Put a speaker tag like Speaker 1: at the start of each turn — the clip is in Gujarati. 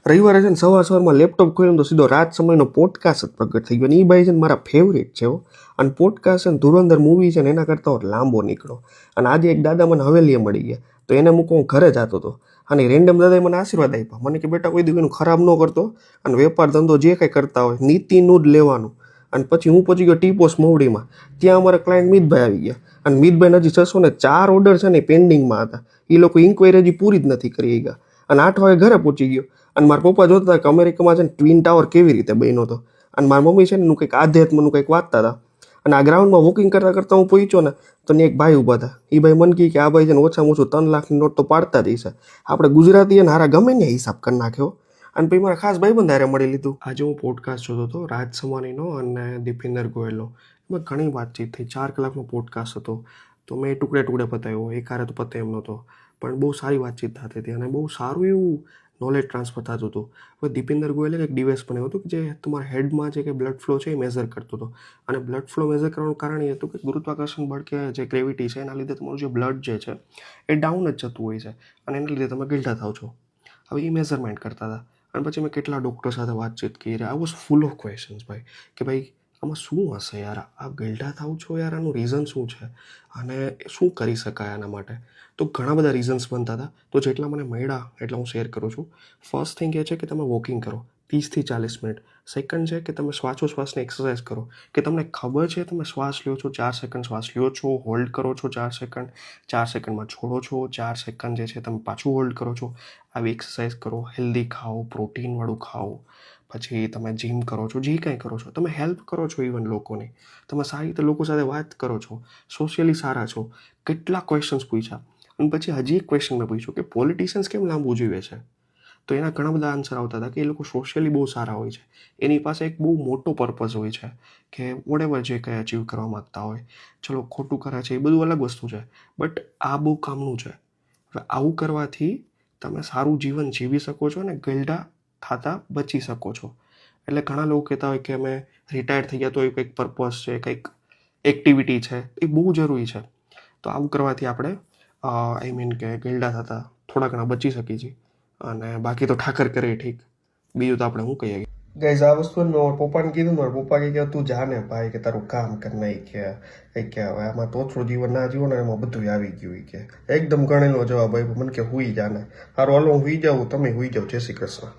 Speaker 1: રવિવારે છે ને સવારમાં લેપટોપ ખોલ્યું તો સીધો રાત સમયનો પોડકાસ્ટ જ પ્રગટ થઈ ગયો. અને એ ભાઈ છે ને મારા ફેવરેટ છે હો. અને પોડકાસ્ટ છે ને ધુરંધર મૂવી છે ને એના કરતાં લાંબો નીકળો. અને આજે એક દાદા મને હવેલીએ મળી ગયા, તો એને મૂકો હું ઘરે જતો હતો. અને રેન્ડમ દાદાએ મને આશીર્વાદ આપ્યા. મને કે બેટા કોઈ દી એનું ખરાબ ન કરતો, અને વેપાર ધંધો જે કંઈ કરતા હોય નીતિનું જ લેવાનું. અને પછી હું પહોંચી ગયો ટીપોસ મોવડીમાં. ત્યાં અમારા ક્લાયન્ટ મિતભાઈ આવી ગયા. અને મિતભાઈ હજી 604 ઓર્ડર છે ને પેન્ડિંગમાં હતા. એ લોકો ઇન્ક્વાયરી હજી પૂરી જ નથી કરી ગયા. અને 8 વાગે ઘરે પહોંચી ગયો. અને મારા પપ્પા જોતા હતા કે અમેરિકામાં છે ને ટ્વિન ટાવર કેવી રીતે બન્યો હતો. અને મારી મમ્મી છે ને એનું કંઈક આધ્યાત્મનું કંઈક વાંચતા હતા. અને આ ગ્રાઉન્ડમાં વોકિંગ કરતાં હું પહોંચ્યો ને, તો ને એક ભાઈ ઊભા હતા. એ ભાઈ મને કહે કે આ ભાઈ છે ને ઓછામાં ઓછું 3 લાખની નોટ તો પાડતા જ હશે. આપણે ગુજરાતી અને હારા ગમે ને હિસાબ કરી નાખ્યો. અને પછી મારા ખાસ ભાઈબંધ હારે મળી લીધું. આજે હું પોડકાસ્ટ જોતો હતો રાજ સવાનીનો અને દીપિંદર ગોયલનો. એમાં ઘણી વાતચીત થઈ. 4 કલાકનો પોડકાસ્ટ હતો. તો મેં ટુકડે ટુકડે પતાવ્યો, એક હારે તો પતે એમ નહોતો. પણ બહુ સારી વાતચીત થતી હતી અને બહુ સારું એવું નોલેજ ટ્રાન્સફર થતું હતું. હવે દીપિંદર ગોયલે એક ડિવાઇસ બનાવ્યું હતું કે જે તમારા હેડમાં જે કે બ્લડ ફ્લો છે એ મેઝર કરતો હતો. અને બ્લડ ફ્લો મેઝર કરવાનું કારણ એ હતું કે ગુરુત્વાકર્ષણ બળ કે જે ગ્રેવિટી છે એના લીધે તમારું જે બ્લડ જે છે એ ડાઉન જ જતું હોય છે, અને એના લીધે તમે ગીલ્ટા થાવ છો. હવે એ મેઝરમેન્ટ કરતા હતા. અને પછી મેં કેટલા ડૉક્ટર સાથે વાતચીત કરી. I was full of questions ભાઈ, કે ભાઈ આમાં શું હશે યાર, આ ગીલ્ટા થાવ છો યાર, આનું રીઝન શું છે અને શું કરી શકાય આના માટે. તો ઘણા બધા રીઝન્સ બનતા હતા. તો જેટલા મને મળ્યા એટલા હું શેર કરું છું. ફર્સ્ટ થિંગ એ છે કે તમે વોકિંગ કરો 30 થી 40 મિનિટ. સેકન્ડ છે કે તમે શ્વાસોશ્વાસની એક્સરસાઇઝ કરો, કે તમને ખબર છે તમે શ્વાસ લ્યો છો 4 સેકન્ડ શ્વાસ લ્યો છો, હોલ્ડ કરો છો 4 સેકન્ડ, 4 સેકન્ડમાં છોડો છો, 4 સેકન્ડ જે છે તમે પાછું હોલ્ડ કરો છો. આવી એક્સરસાઇઝ કરો. હેલ્ધી ખાઓ, પ્રોટીનવાળું ખાઓ. પછી તમે જીમ કરો છો, જે કંઈ કરો છો, તમે હેલ્પ કરો છો ઇવન લોકોની, તમે સારી રીતે લોકો સાથે વાત કરો છો, સોશિયલી સારા છો. કેટલા ક્વેશ્ચન્સ પૂછ્યા. અને પછી હજી એક ક્વેશ્ચન મેં પૂછ્યું કે પોલિટિશિયન્સ કેમ લાંબુ જીવે છે. તો એના ઘણા બધા આન્સર આવતા હતા કે એ લોકો સોશિયલી બહુ સારા હોય છે. એની પાસે એક બહુ મોટો પર્પઝ હોય છે કે વોટેવર જે કંઈ અચીવ કરવા માગતા હોય. ચલો ખોટું કરે છે એ બધું અલગ વસ્તુ છે, બટ આ બહુ કામનું છે. હવે આવું કરવાથી તમે સારું જીવન જીવી શકો છો અને ગઈઢા થતા બચી શકો છો. એટલે ઘણા લોકો કહેતા હોય કે અમે રિટાયર થઈ ગયા તો એ કંઈક પર્પઝ છે, કંઈક એક્ટિવિટી છે, એ બહુ જરૂરી છે. તો આવું કરવાથી આપણે આઈ મીન કે ગઈઢા થતા થોડા ઘણા બચી શકીએ છીએ. અને બાકી તો ઠાકર કરે ઠીક, બીજું તો આપણે શું કહીએ. ગાઈઝ આ વસ્તુ મેં મારા પપ્પાને કીધું. મારા પપ્પા કે તું જાને ભાઈ, કે તારું કામ કર નહીં કે કંઈક કે હવે આમાં તોછડું જીવન ના જીવો ને એમાં બધું આવી ગયું કે એકદમ ગણેલો જવાબ આપ્યો મને કે હુઈ જાને. સારું હાલો હું હુઈ જાઉં, તમે હુઈ જાઓ. જય શ્રી કૃષ્ણ.